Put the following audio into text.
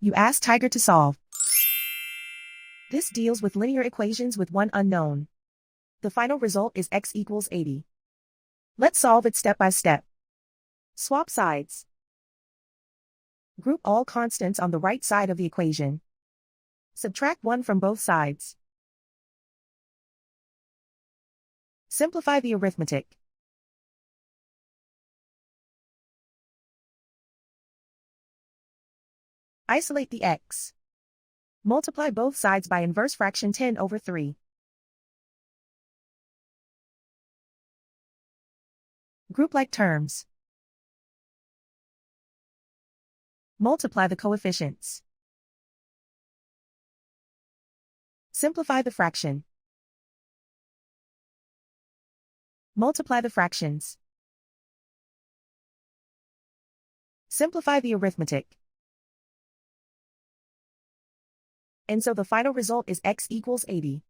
You ask Tiger to solve. This deals with linear equations with one unknown. The final result is x equals 80. Let's solve it step by step. Swap sides. Group all constants on the right side of the equation. Subtract 1 from both sides. Simplify the arithmetic. Isolate the x. Multiply both sides by inverse fraction 10 over 3. Group like terms. Multiply the coefficients. Simplify the fraction. Multiply the fractions. Simplify the arithmetic. And so the final result is x equals 80.